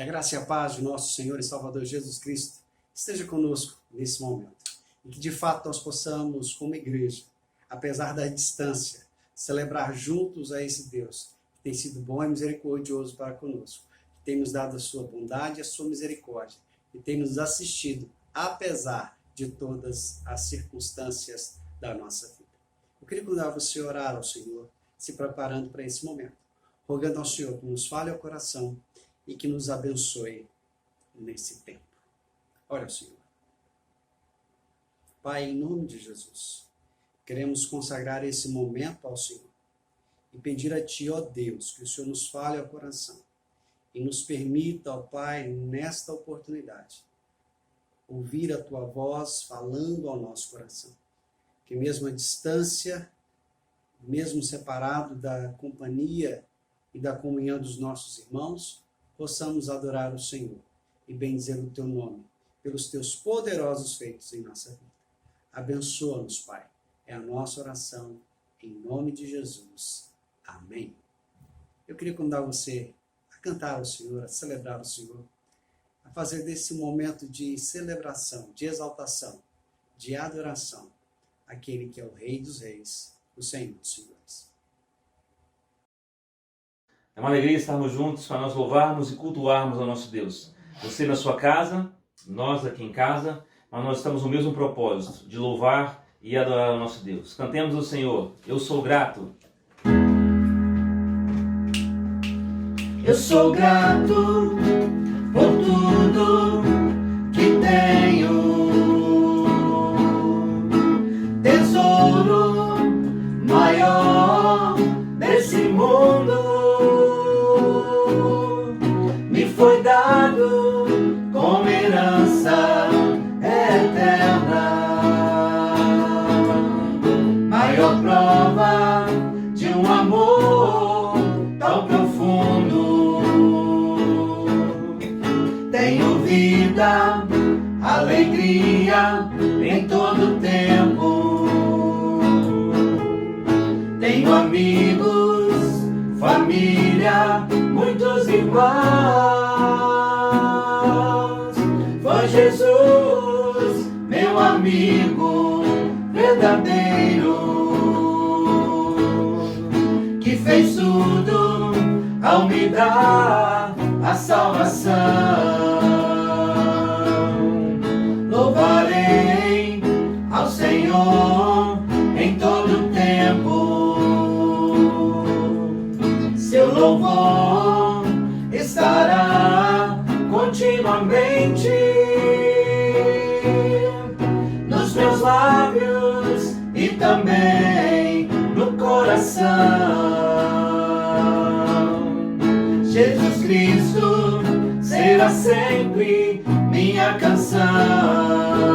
Que a graça e a paz de nosso Senhor e Salvador Jesus Cristo esteja conosco nesse momento. E que de fato nós possamos, como igreja, apesar da distância, celebrar juntos a esse Deus que tem sido bom e misericordioso para conosco, que tem nos dado a sua bondade e a sua misericórdia, e tem nos assistido apesar de todas as circunstâncias da nossa vida. Eu queria convidar você a orar ao Senhor, se preparando para esse momento, rogando ao Senhor que nos fale ao coração e que nos abençoe nesse tempo. Ora ao Senhor. Pai, em nome de Jesus, queremos consagrar esse momento ao Senhor e pedir a Ti, ó Deus, que o Senhor nos fale ao coração e nos permita, ó Pai, nesta oportunidade, ouvir a Tua voz falando ao nosso coração. Que mesmo à distância, mesmo separado da companhia e da comunhão dos nossos irmãos, possamos adorar o Senhor e bendizer o Teu nome pelos Teus poderosos feitos em nossa vida. Abençoa-nos, Pai. É a nossa oração, em nome de Jesus. Amém. Eu queria convidar você a cantar ao Senhor, a celebrar o Senhor, a fazer desse momento de celebração, de exaltação, de adoração, aquele que é o Rei dos Reis, o Senhor dos Senhores. É uma alegria estarmos juntos para nós louvarmos e cultuarmos ao nosso Deus. Você na sua casa, nós aqui em casa, mas nós estamos no mesmo propósito, de louvar e adorar ao nosso Deus. Cantemos ao Senhor, eu sou grato. Eu sou grato por tudo que tenho, tesouro maior desse mundo me foi dado como herança eterna, maior prova de um amor tão profundo. Tenho vida, alegria em todo tempo. Tenho amigos, família, muitos irmãos. Foi Jesus, meu amigo verdadeiro, que fez tudo ao me dar a salvação. Louvarei ao Senhor em todo tempo. Seu louvor estará continuamente nos meus lábios e também no coração. Jesus Cristo será sempre minha canção.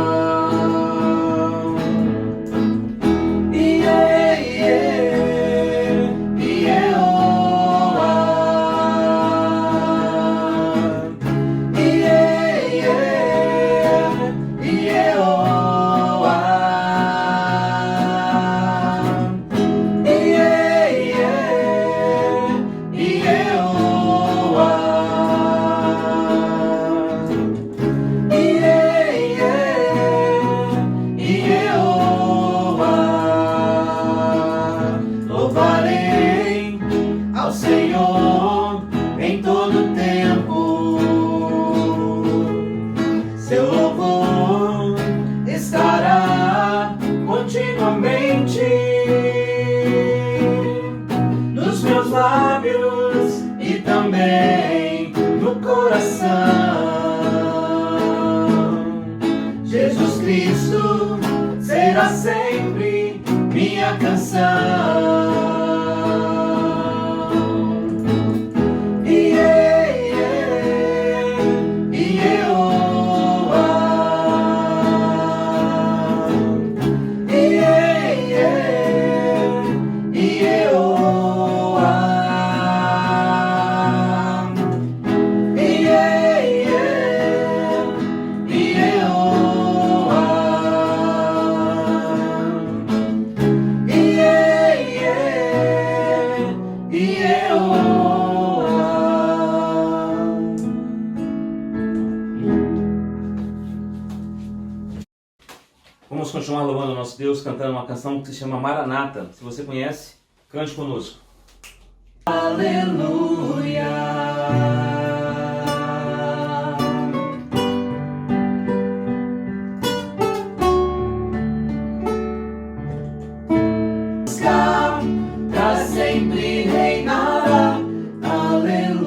Louvarei ao Senhor em todo tempo. Seu louvor estará continuamente nos meus lábios e também no coração. Jesus Cristo será sempre minha canção. Vamos continuar louvando o nosso Deus, cantando uma canção que se chama Maranata. Se você conhece, cante conosco. Aleluia. Pra sempre reinará. Aleluia.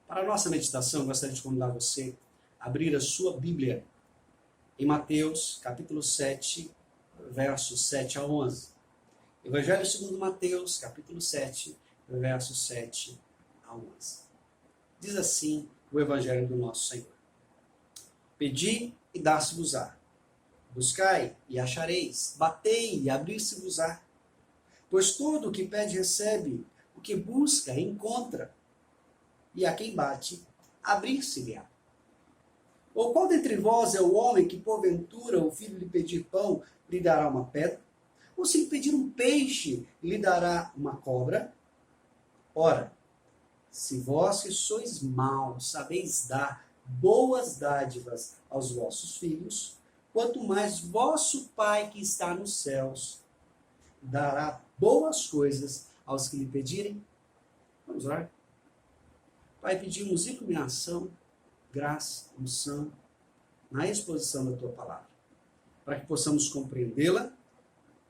Para a nossa meditação, eu gostaria de convidar você a abrir a sua Bíblia em Mateus, capítulo 7, versos 7 a 11. Evangelho segundo Mateus, capítulo 7, versos 7 a 11. Diz assim o Evangelho do nosso Senhor. Pedi e dá-se-vos-á. Buscai e achareis. Batei e abrir-se-vos-á. Pois todo o que pede recebe, o que busca encontra. E a quem bate, abrir-se-lhe-á. Ou qual dentre vós é o homem que, porventura, o filho lhe pedir pão, lhe dará uma pedra? Ou se lhe pedir um peixe, lhe dará uma cobra? Ora, se vós que sois maus, sabeis dar boas dádivas aos vossos filhos, quanto mais vosso Pai que está nos céus dará boas coisas aos que lhe pedirem? Vamos orar? Pai, pedimos iluminação, graça, unção, na exposição da Tua Palavra, para que possamos compreendê-la,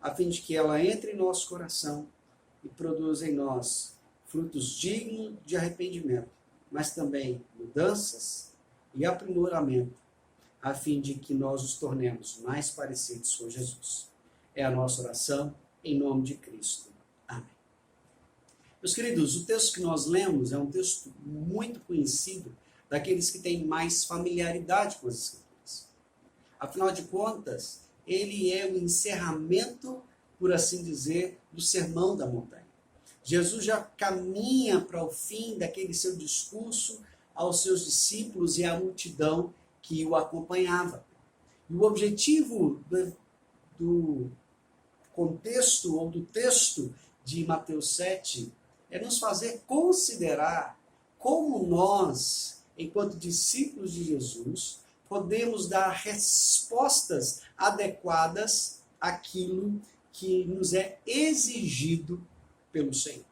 a fim de que ela entre em nosso coração e produza em nós frutos dignos de arrependimento, mas também mudanças e aprimoramento, a fim de que nós nos tornemos mais parecidos com Jesus. É a nossa oração, em nome de Cristo. Amém. Meus queridos, o texto que nós lemos é um texto muito conhecido daqueles que têm mais familiaridade com as Escrituras. Afinal de contas, ele é o encerramento, por assim dizer, do Sermão da Montanha. Jesus já caminha para o fim daquele seu discurso aos seus discípulos e à multidão que o acompanhava. E o objetivo do contexto ou do texto de Mateus 7 é nos fazer considerar como nós, enquanto discípulos de Jesus, podemos dar respostas adequadas àquilo que nos é exigido pelo Senhor.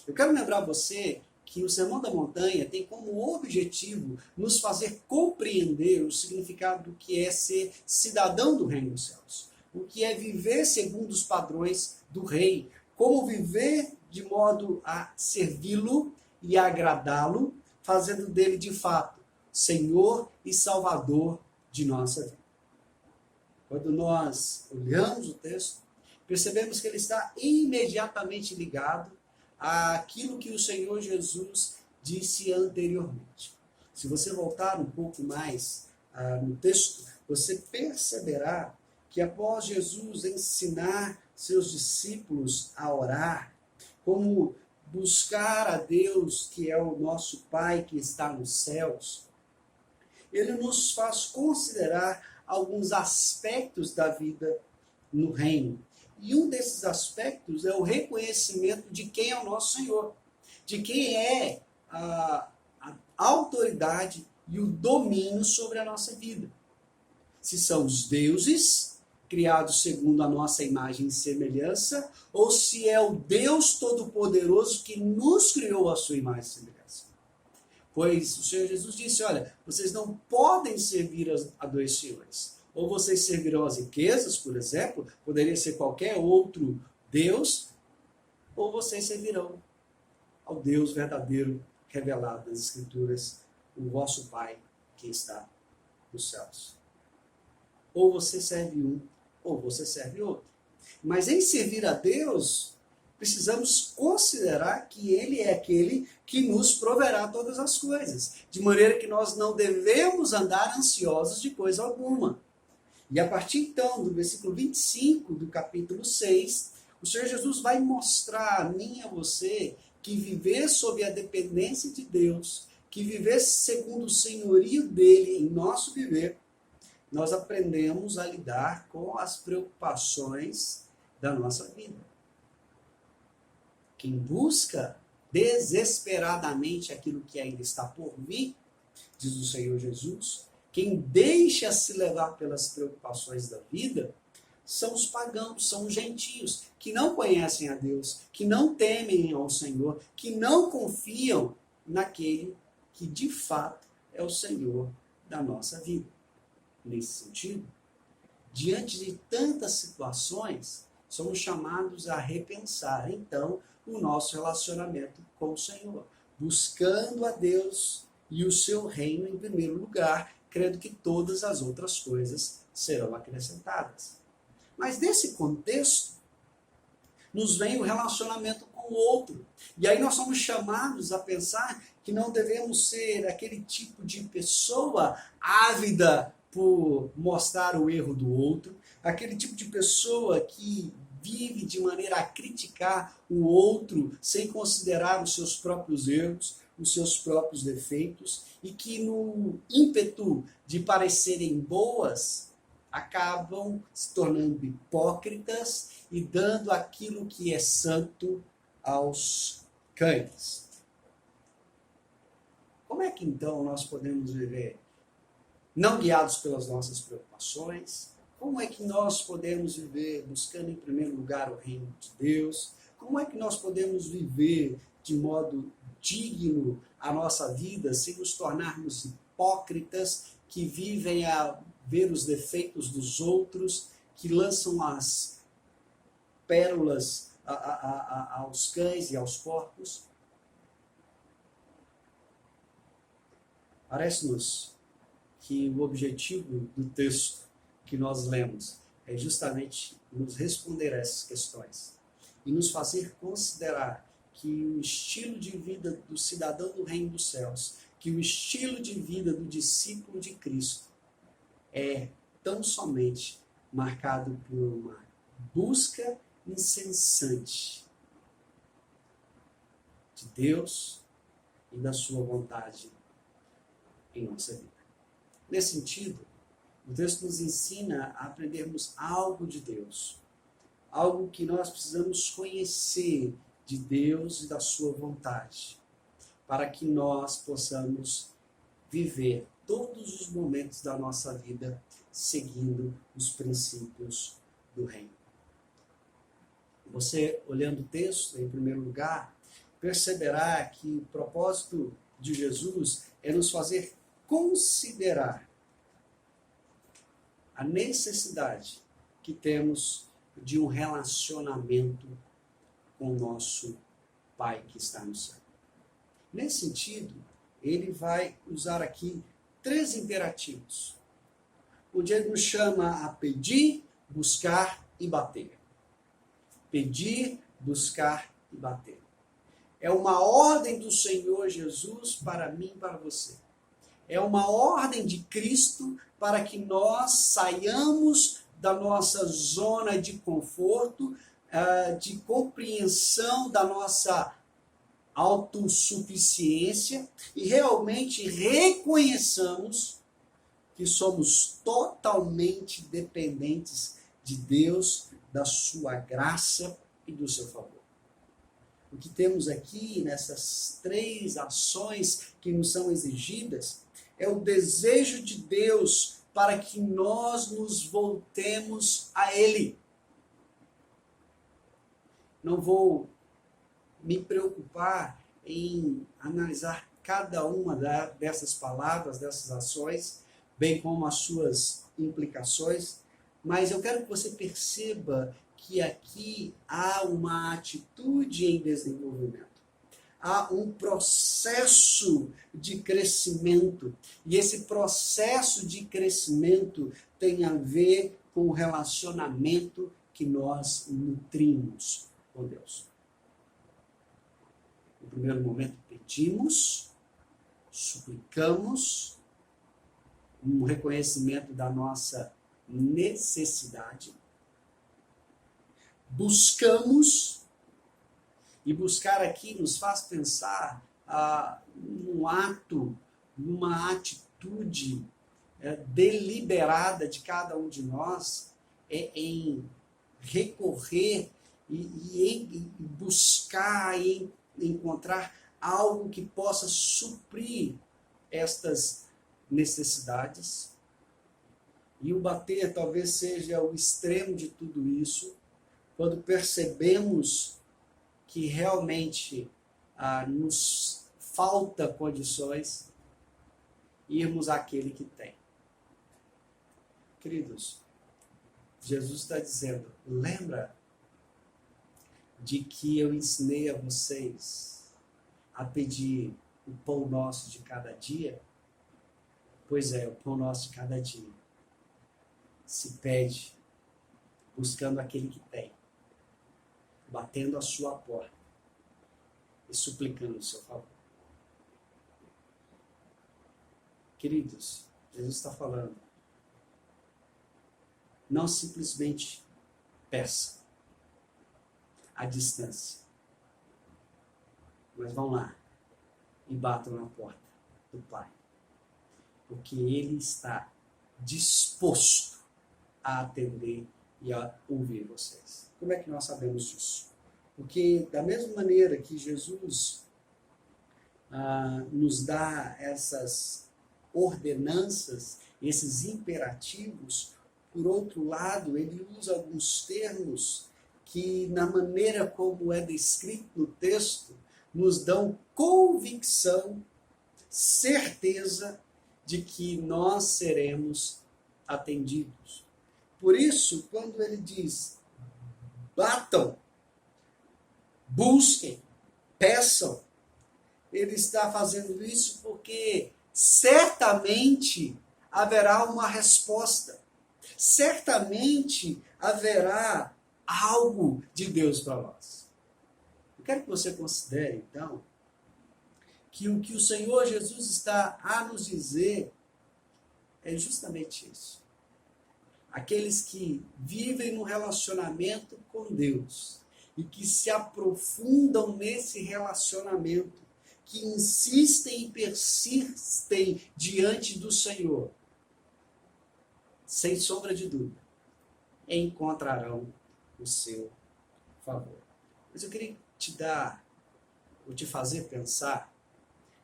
Eu quero lembrar você que o Sermão da Montanha tem como objetivo nos fazer compreender o significado do que é ser cidadão do Reino dos Céus, o que é viver segundo os padrões do Rei, como viver de modo a servi-lo e agradá-lo, fazendo dele de fato Senhor e Salvador de nossa vida. Quando nós olhamos o texto, percebemos que ele está imediatamente ligado àquilo que o Senhor Jesus disse anteriormente. Se você voltar um pouco mais no texto, você perceberá que após Jesus ensinar seus discípulos a orar, como buscar a Deus, que é o nosso Pai que está nos céus, ele nos faz considerar alguns aspectos da vida no reino. E um desses aspectos é o reconhecimento de quem é o nosso Senhor, de quem é a autoridade e o domínio sobre a nossa vida. Se são os deuses, criados segundo a nossa imagem e semelhança, ou se é o Deus Todo-Poderoso que nos criou a sua imagem e semelhança. Pois o Senhor Jesus disse, olha, vocês não podem servir a dois senhores. Ou vocês servirão as riquezas, por exemplo, poderia ser qualquer outro Deus, ou vocês servirão ao Deus verdadeiro revelado nas Escrituras, o vosso Pai que está nos céus. Ou você serve um, ou você serve outro. Mas em servir a Deus, precisamos considerar que Ele é aquele que nos proverá todas as coisas, de maneira que nós não devemos andar ansiosos de coisa alguma. E a partir então do versículo 25 do capítulo 6, o Senhor Jesus vai mostrar a mim e a você que viver sob a dependência de Deus, que viver segundo o senhorio dele em nosso viver, nós aprendemos a lidar com as preocupações da nossa vida. Quem busca desesperadamente aquilo que ainda está por vir, diz o Senhor Jesus, quem deixa se levar pelas preocupações da vida, são os pagãos, são os gentios, que não conhecem a Deus, que não temem ao Senhor, que não confiam naquele que de fato é o Senhor da nossa vida. Nesse sentido, diante de tantas situações, somos chamados a repensar, então, o nosso relacionamento com o Senhor, buscando a Deus e o seu reino em primeiro lugar, crendo que todas as outras coisas serão acrescentadas. Mas nesse contexto, nos vem o relacionamento com o outro. E aí nós somos chamados a pensar que não devemos ser aquele tipo de pessoa ávida por mostrar o erro do outro, aquele tipo de pessoa que vive de maneira a criticar o outro sem considerar os seus próprios erros, os seus próprios defeitos, e que no ímpeto de parecerem boas, acabam se tornando hipócritas e dando aquilo que é santo aos cães. Como é que então nós podemos viver não guiados pelas nossas preocupações? Como é que nós podemos viver buscando em primeiro lugar o reino de Deus? Como é que nós podemos viver de modo digno a nossa vida sem nos tornarmos hipócritas que vivem a ver os defeitos dos outros, que lançam as pérolas aos cães e aos porcos? Parece-nos que o objetivo do texto que nós lemos é justamente nos responder a essas questões e nos fazer considerar que o estilo de vida do cidadão do reino dos céus, que o estilo de vida do discípulo de Cristo é tão somente marcado por uma busca incessante de Deus e da sua vontade em nossa vida. Nesse sentido, o texto nos ensina a aprendermos algo de Deus, algo que nós precisamos conhecer de Deus e da sua vontade, para que nós possamos viver todos os momentos da nossa vida seguindo os princípios do reino. Você, olhando o texto, em primeiro lugar, perceberá que o propósito de Jesus é nos fazer considerar a necessidade que temos de um relacionamento com o nosso Pai que está no céu. Nesse sentido, ele vai usar aqui 3 imperativos, onde ele nos chama a pedir, buscar e bater. Pedir, buscar e bater. É uma ordem do Senhor Jesus para mim e para você. É uma ordem de Cristo para que nós saiamos da nossa zona de conforto, de compreensão da nossa autossuficiência e realmente reconheçamos que somos totalmente dependentes de Deus, da sua graça e do seu favor. O que temos aqui nessas 3 ações que nos são exigidas é o desejo de Deus para que nós nos voltemos a Ele. Não vou me preocupar em analisar cada uma dessas palavras, dessas ações, bem como as suas implicações, mas eu quero que você perceba que aqui há uma atitude em desenvolvimento. Há um processo de crescimento, e esse processo de crescimento tem a ver com o relacionamento que nós nutrimos com Deus. No primeiro momento pedimos, suplicamos, um reconhecimento da nossa necessidade, buscamos, e buscar aqui nos faz pensar num ato, numa atitude deliberada de cada um de nós é em recorrer e em buscar e encontrar algo que possa suprir estas necessidades. E o bater talvez seja o extremo de tudo isso, quando percebemos que realmente nos falta condições, irmos àquele que tem. Queridos, Jesus está dizendo, lembra de que eu ensinei a vocês a pedir o pão nosso de cada dia? Pois é, o pão nosso de cada dia se pede buscando aquele que tem, batendo a sua porta e suplicando o seu favor. Queridos, Jesus está falando, não simplesmente peça à distância, mas vão lá e batam na porta do Pai, porque Ele está disposto a atender e a ouvir vocês. Como é que nós sabemos disso? Porque da mesma maneira que Jesus nos dá essas ordenanças, esses imperativos, por outro lado, ele usa alguns termos que, na maneira como é descrito no texto, nos dão convicção, certeza de que nós seremos atendidos. Por isso, quando ele diz, batam, busquem, peçam, ele está fazendo isso porque certamente haverá uma resposta. Certamente haverá algo de Deus para nós. Eu quero que você considere, então, que o que o Senhor Jesus está a nos dizer é justamente isso. Aqueles que vivem no relacionamento com Deus e que se aprofundam nesse relacionamento, que insistem e persistem diante do Senhor, sem sombra de dúvida, encontrarão o seu favor. Mas eu queria te fazer pensar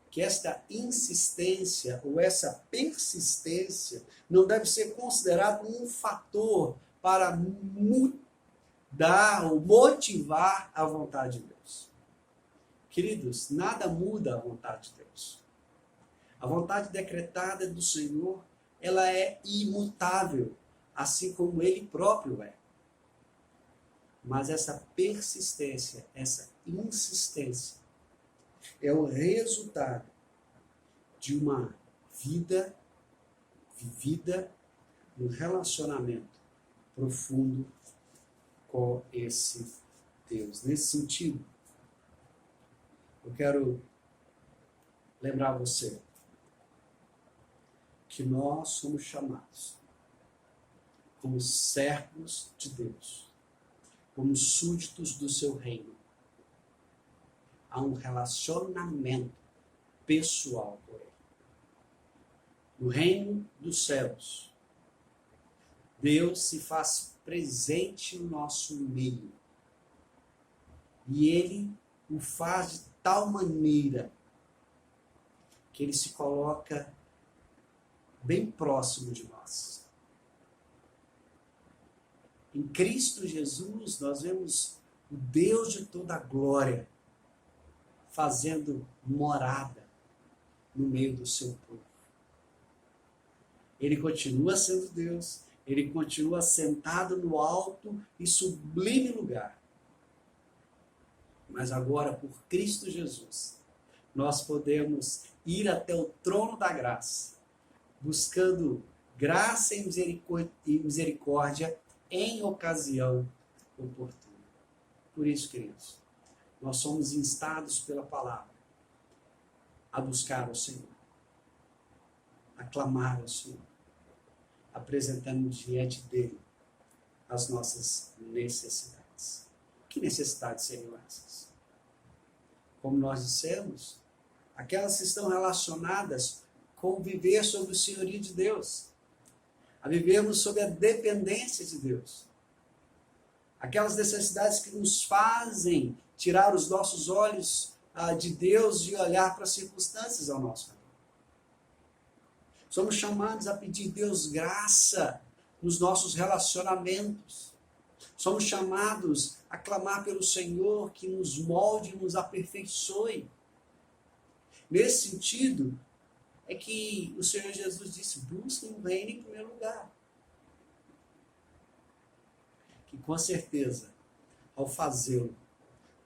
que esta insistência ou essa persistência não deve ser considerado um fator para mudar ou motivar a vontade de Deus. Queridos, nada muda a vontade de Deus. A vontade decretada do Senhor, ela é imutável, assim como Ele próprio é. Mas essa persistência, essa insistência, é o resultado de uma vida vivida no relacionamento profundo com esse Deus. Nesse sentido, eu quero lembrar você que nós somos chamados como servos de Deus, como súditos do seu reino, a um relacionamento pessoal com Ele. No reino dos céus, Deus se faz presente no nosso meio. E Ele o faz de tal maneira que Ele se coloca bem próximo de nós. Em Cristo Jesus, nós vemos o Deus de toda a glória fazendo morada no meio do seu povo. Ele continua sendo Deus, ele continua sentado no alto e sublime lugar. Mas agora, por Cristo Jesus, nós podemos ir até o trono da graça, buscando graça e misericórdia em ocasião oportuna. Por isso, queridos, nós somos instados pela palavra a buscar o Senhor, a clamar ao Senhor, apresentando diante dele as nossas necessidades. Que necessidades seriam essas? Como nós dissemos, aquelas que estão relacionadas conviver sob o senhorio de Deus, a vivermos sob a dependência de Deus. Aquelas necessidades que nos fazem tirar os nossos olhos de Deus e olhar para as circunstâncias ao nosso redor. Somos chamados a pedir a Deus graça nos nossos relacionamentos. Somos chamados a clamar pelo Senhor que nos molde e nos aperfeiçoe. Nesse sentido, é que o Senhor Jesus disse: busquem o reino em primeiro lugar. Que com certeza, ao fazê-lo,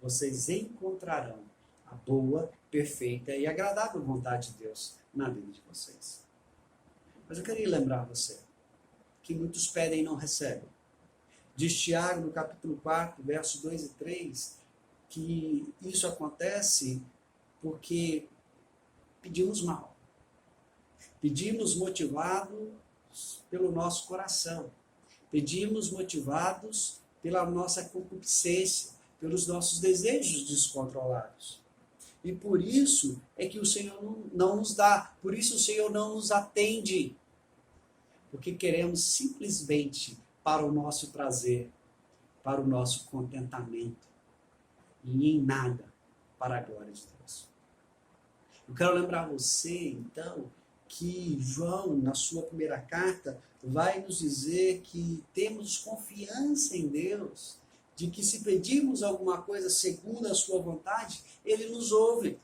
vocês encontrarão a boa, perfeita e agradável vontade de Deus na vida de vocês. Mas eu queria lembrar você que muitos pedem e não recebem. Diz Tiago, no capítulo 4, versos 2 e 3, que isso acontece porque pedimos mal. Pedimos motivados pelo nosso coração. Pedimos motivados pela nossa concupiscência, pelos nossos desejos descontrolados. E por isso é que o Senhor não nos dá, por isso o Senhor não nos atende. Porque queremos simplesmente para o nosso prazer, para o nosso contentamento, e em nada para a glória de Deus. Eu quero lembrar você, então, que João, na sua primeira carta, vai nos dizer que temos confiança em Deus, de que se pedirmos alguma coisa segundo a sua vontade, Ele nos ouve.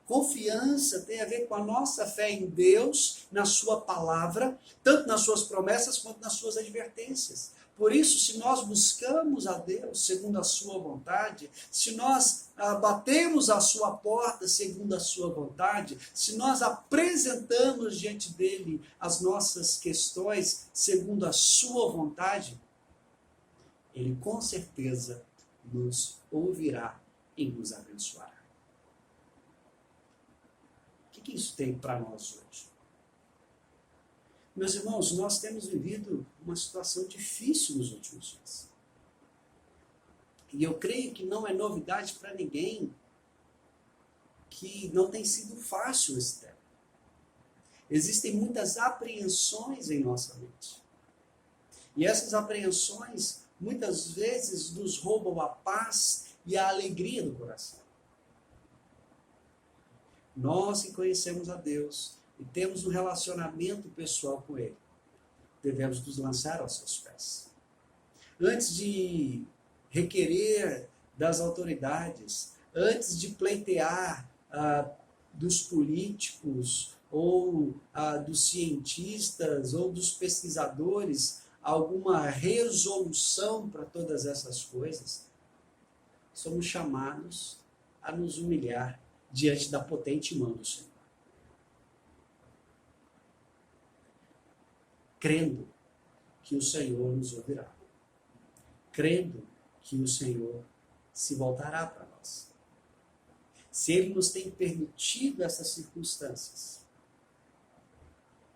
Confiança tem a ver com a nossa fé em Deus, na sua palavra, tanto nas suas promessas quanto nas suas advertências. Por isso, se nós buscamos a Deus segundo a sua vontade, se nós batemos a sua porta segundo a sua vontade, se nós apresentamos diante dele as nossas questões segundo a sua vontade, ele com certeza nos ouvirá e nos abençoará. O que isso tem para nós hoje? Meus irmãos, nós temos vivido uma situação difícil nos últimos dias. E eu creio que não é novidade para ninguém que não tem sido fácil esse tempo. Existem muitas apreensões em nossa mente. E essas apreensões muitas vezes nos roubam a paz e a alegria do coração. Nós que conhecemos a Deus e temos um relacionamento pessoal com Ele, devemos nos lançar aos seus pés. Antes de requerer das autoridades, antes de pleitear dos políticos ou dos cientistas ou dos pesquisadores alguma resolução para todas essas coisas, somos chamados a nos humilhar diante da potente mão do Senhor. Crendo que o Senhor nos ouvirá. Crendo que o Senhor se voltará para nós. Se Ele nos tem permitido essas circunstâncias,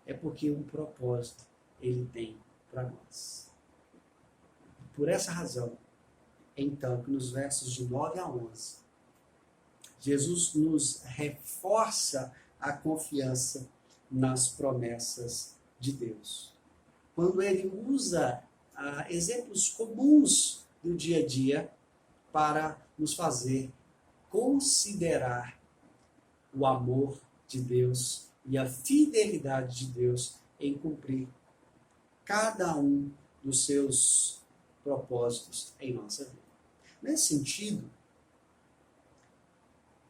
é porque um propósito Ele tem para nós. Por essa razão, então, que nos versos de 9 a 11, Jesus nos reforça a confiança nas promessas de Deus. Quando Ele usa exemplos comuns do dia a dia para nos fazer considerar o amor de Deus e a fidelidade de Deus em cumprir cada um dos seus propósitos em nossa vida. Nesse sentido,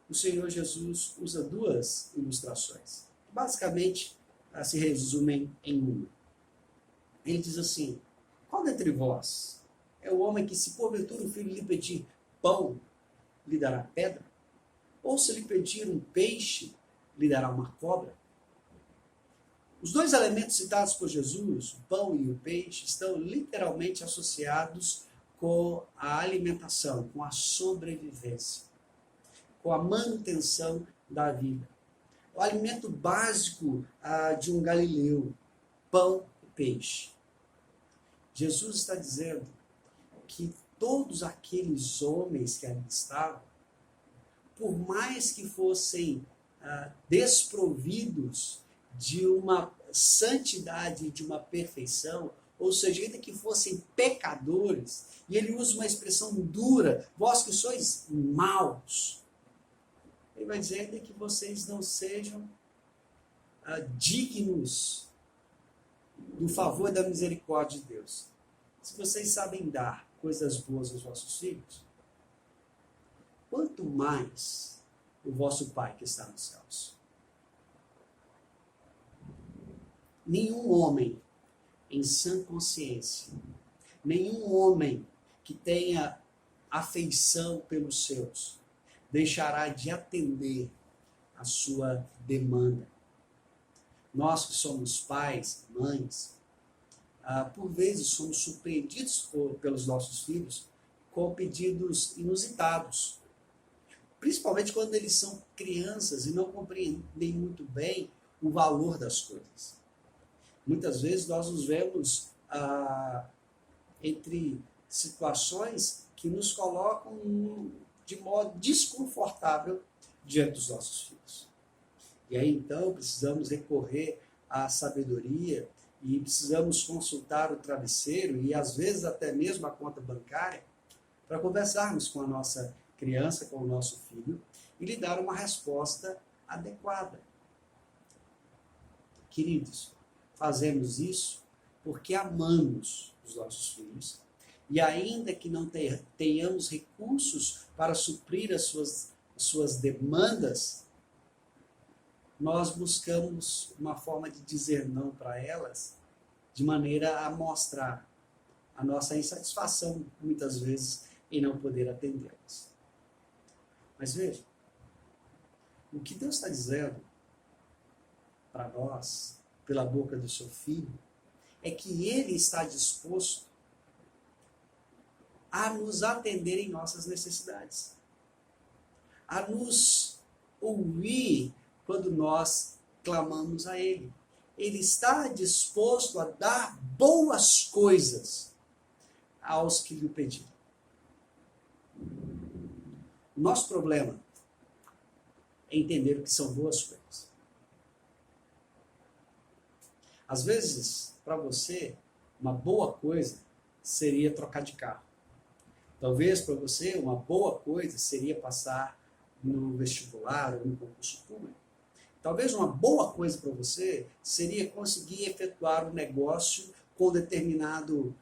o Senhor Jesus usa duas ilustrações. Basicamente, se resumem em uma. Ele diz assim: qual dentre vós é o homem que, se porventura o filho lhe pedir pão, lhe dará pedra? Ou se lhe pedir um peixe, lhe dará uma cobra? Os dois elementos citados por Jesus, o pão e o peixe, estão literalmente associados com a alimentação, com a sobrevivência, com a manutenção da vida. O alimento básico de um galileu, pão e peixe. Jesus está dizendo que todos aqueles homens que ali estavam, por mais que fossem desprovidos de uma santidade, de uma perfeição, ou seja, ainda que fossem pecadores, e ele usa uma expressão dura, vós que sois maus. Ele vai dizer ainda que vocês não sejam dignos do favor e da misericórdia de Deus. Se vocês sabem dar coisas boas aos vossos filhos, quanto mais o vosso Pai que está nos céus. Nenhum homem em sã consciência, nenhum homem que tenha afeição pelos seus, deixará de atender a sua demanda. Nós que somos pais, mães, por vezes somos surpreendidos pelos nossos filhos com pedidos inusitados. Principalmente quando eles são crianças e não compreendem muito bem o valor das coisas. Muitas vezes nós nos vemos entre situações que nos colocam de modo desconfortável diante dos nossos filhos. E aí então precisamos recorrer à sabedoria e precisamos consultar o travesseiro e às vezes até mesmo a conta bancária para conversarmos com a nossa criança, com o nosso filho e lhe dar uma resposta adequada. Queridos, fazemos isso porque amamos os nossos filhos e ainda que não tenhamos recursos para suprir as suas demandas, nós buscamos uma forma de dizer não para elas, de maneira a mostrar a nossa insatisfação, muitas vezes, em não poder atendê-las. Mas veja, o que Deus está dizendo para nós, pela boca do seu Filho, é que Ele está disposto a nos atender em nossas necessidades, a nos ouvir quando nós clamamos a Ele. Ele está disposto a dar boas coisas aos que lhe pedirem. O nosso problema é entender o que são boas coisas. Às vezes, para você, uma boa coisa seria trocar de carro. Talvez para você uma boa coisa seria passar no vestibular ou no concurso público. Talvez uma boa coisa para você seria conseguir efetuar um negócio com determinado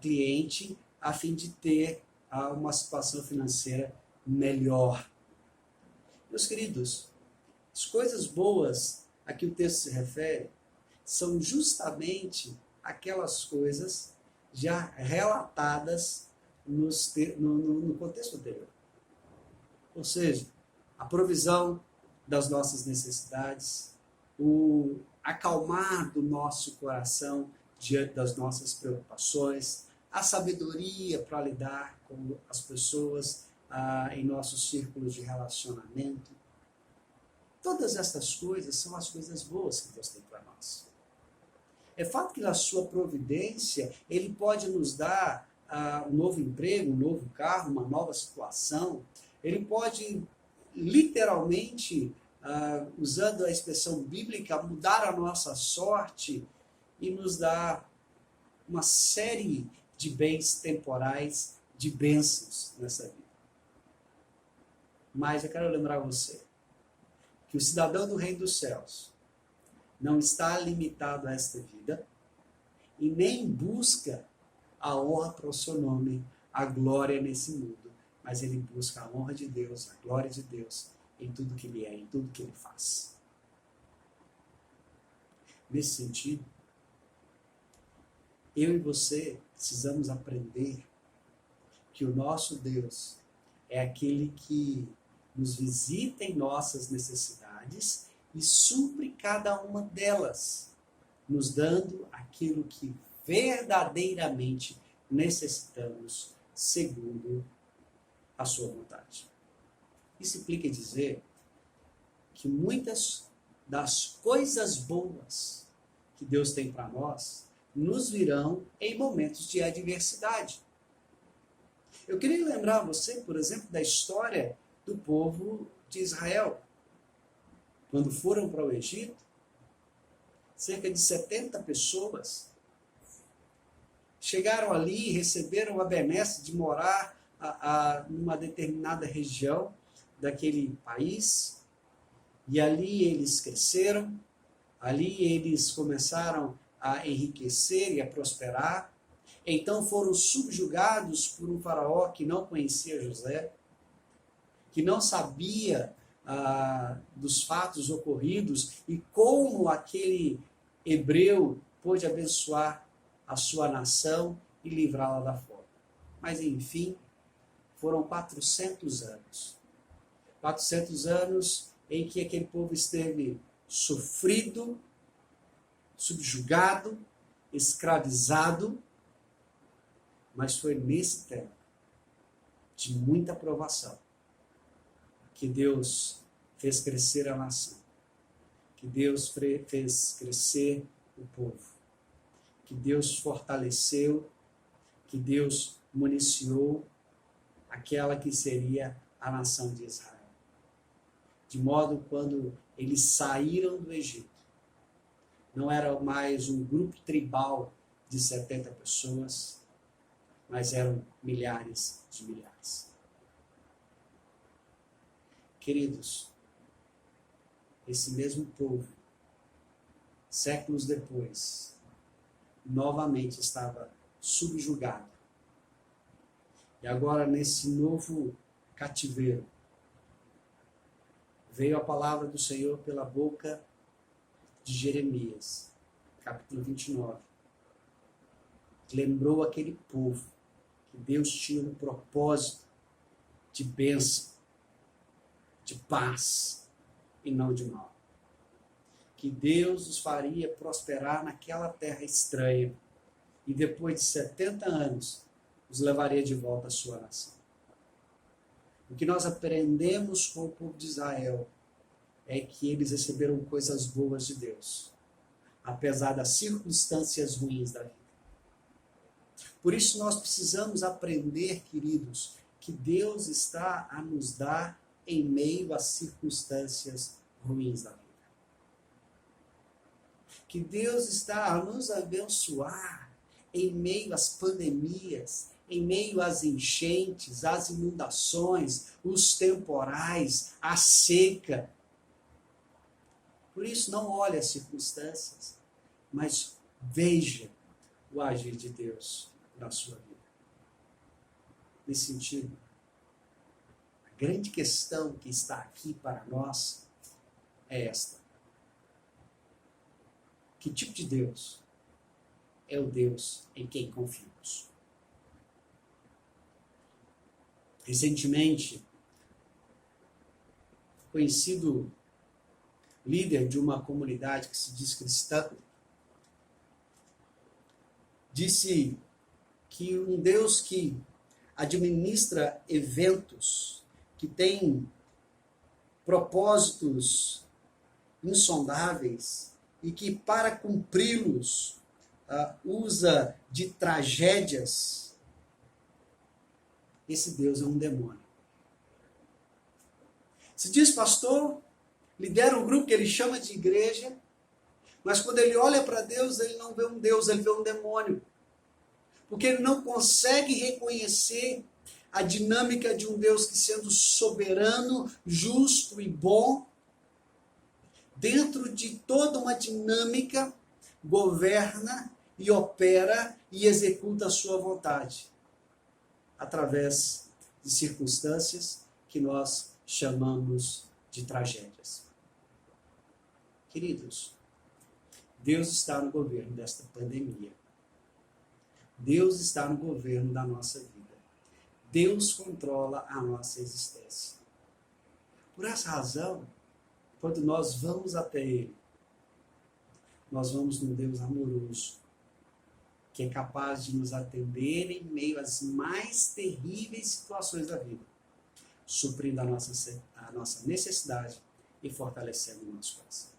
cliente a fim de ter uma situação financeira melhor. Meus queridos, as coisas boas a que o texto se refere são justamente aquelas coisas já relatadas no contexto anterior. Ou seja, a provisão das nossas necessidades, o acalmar do nosso coração diante das nossas preocupações, a sabedoria para lidar com as pessoas em nossos círculos de relacionamento. Todas estas coisas são as coisas boas que Deus tem para nós. É fato que na sua providência, Ele pode nos dar um novo emprego, um novo carro, uma nova situação. Ele pode, literalmente, usando a expressão bíblica, mudar a nossa sorte e nos dar uma série de bens temporais, de bênçãos nessa vida. Mas eu quero lembrar você que o cidadão do reino dos céus não está limitado a esta vida e nem busca a honra para o seu nome, a glória nesse mundo, mas ele busca a honra de Deus, a glória de Deus em tudo que ele é, em tudo que ele faz. Nesse sentido, eu e você precisamos aprender que o nosso Deus é aquele que nos visita em nossas necessidades e supre cada uma delas, nos dando aquilo que verdadeiramente necessitamos, segundo a sua vontade. Isso implica dizer que muitas das coisas boas que Deus tem para nós nos virão em momentos de adversidade. Eu queria lembrar você, por exemplo, da história do povo de Israel. quando foram para o Egito, cerca de 70 pessoas chegaram ali e receberam a benesse de morar numa determinada região daquele país. E ali eles cresceram, ali eles começaram a enriquecer e a prosperar. Então foram subjugados por um faraó que não conhecia José, que não sabia dos fatos ocorridos e como aquele hebreu pôde abençoar a sua nação e livrá-la da fome. Mas, enfim, foram 400 anos. 400 anos em que aquele povo esteve sofrido, subjugado, escravizado, mas foi nesse tempo de muita provação que Deus fez crescer a nação, que Deus fez crescer o povo, que Deus fortaleceu, que Deus municiou aquela que seria a nação de Israel. De modo, quando eles saíram do Egito, não era mais um grupo tribal de 70 pessoas, mas eram milhares de milhares. Queridos, esse mesmo povo, séculos depois, novamente estava subjugado. E agora, nesse novo cativeiro, veio a palavra do Senhor pela boca de Jeremias, capítulo 29. Lembrou aquele povo que Deus tinha um propósito de bênção, de paz e não de mal. Que Deus os faria prosperar naquela terra estranha e depois de 70 anos os levaria de volta à sua nação. O que nós aprendemos com o povo de Israel é que eles receberam coisas boas de Deus, apesar das circunstâncias ruins da vida. Por isso nós precisamos aprender, queridos, que Deus está a nos dar em meio às circunstâncias ruins da vida. Que Deus está a nos abençoar em meio às pandemias, em meio às enchentes, às inundações, os temporais, a seca. Por isso, não olhe as circunstâncias, mas veja o agir de Deus na sua vida. Nesse sentido, a grande questão que está aqui para nós é esta. Que tipo de Deus é o Deus em quem confiamos? Recentemente, conhecido líder de uma comunidade que se diz cristã, disse que um Deus que administra eventos, que tem propósitos insondáveis e que para cumpri-los usa de tragédias, esse Deus é um demônio. Se diz, pastor, lidera um grupo que ele chama de igreja, mas quando ele olha para Deus, ele não vê um Deus, ele vê um demônio. Porque ele não consegue reconhecer a dinâmica de um Deus que, sendo soberano, justo e bom, dentro de toda uma dinâmica, governa e opera e executa a sua vontade, através de circunstâncias que nós chamamos de tragédias. Queridos, Deus está no governo desta pandemia. Deus está no governo da nossa vida. Deus controla a nossa existência. Por essa razão, quando nós vamos até Ele, nós vamos num Deus amoroso, que é capaz de nos atender em meio às mais terríveis situações da vida, suprindo a nossa necessidade e fortalecendo o nosso coração.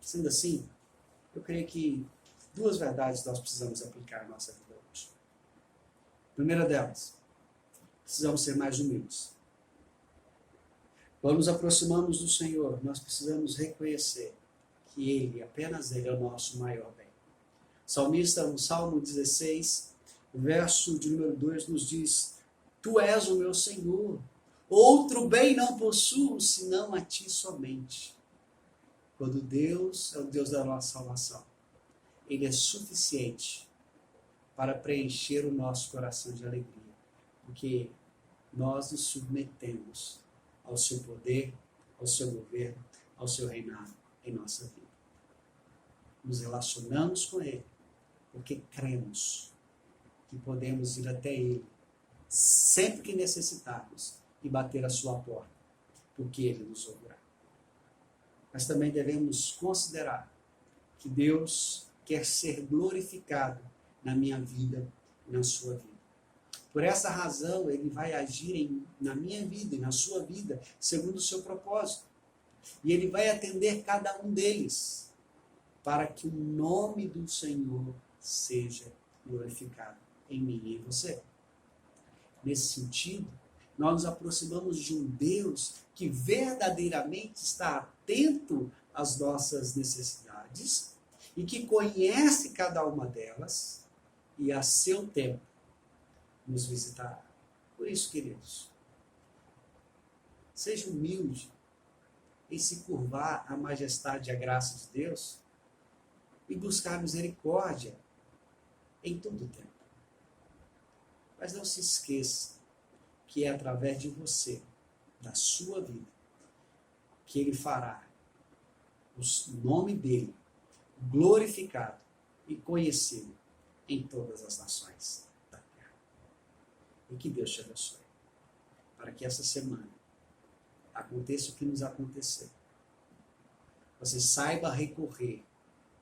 Sendo assim, eu creio que duas verdades nós precisamos aplicar na nossa vida hoje. A primeira delas, precisamos ser mais humildes. Quando nos aproximamos do Senhor, nós precisamos reconhecer que Ele, apenas Ele, é o nosso maior bem. O salmista, no Salmo 16, o verso de número 2 nos diz: Tu és o meu Senhor, outro bem não possuo, senão a Ti somente. Quando Deus é o Deus da nossa salvação, Ele é suficiente para preencher o nosso coração de alegria, porque nós nos submetemos ao seu poder, ao seu governo, ao seu reinado em nossa vida. Nos relacionamos com Ele, porque cremos que podemos ir até Ele sempre que necessitarmos e bater a sua porta, porque Ele nos ouvirá. Mas também devemos considerar que Deus quer ser glorificado na minha vida e na sua vida. Por essa razão, Ele vai agir na minha vida e na sua vida, segundo o seu propósito. E Ele vai atender cada um deles, para que o nome do Senhor seja glorificado em mim e em você. Nesse sentido, nós nos aproximamos de um Deus que verdadeiramente está atento às nossas necessidades e que conhece cada uma delas e a seu tempo nos visitará. Por isso, queridos, seja humilde em se curvar à majestade e à graça de Deus e buscar misericórdia em todo o tempo. Mas não se esqueça que é através de você, da sua vida, que Ele fará o nome dEle glorificado e conhecido em todas as nações da terra. E que Deus te abençoe, para que essa semana aconteça o que nos acontecer. Você saiba recorrer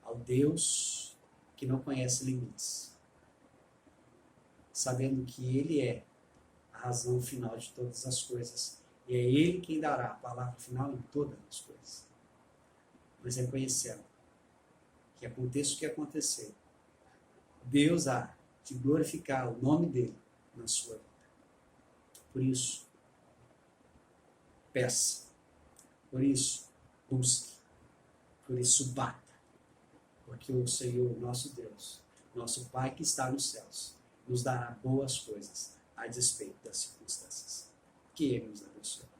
ao Deus que não conhece limites, sabendo que Ele é a razão final de todas as coisas e é Ele quem dará a palavra final em todas as coisas. Mas reconhecendo que aconteça o que acontecer, Deus há de glorificar o nome dEle na sua vida. Por isso, peça. Por isso, busque. Por isso, bata. Porque o Senhor, nosso Deus, nosso Pai que está nos céus, nos dará boas coisas a despeito das circunstâncias. Que Ele nos abençoe.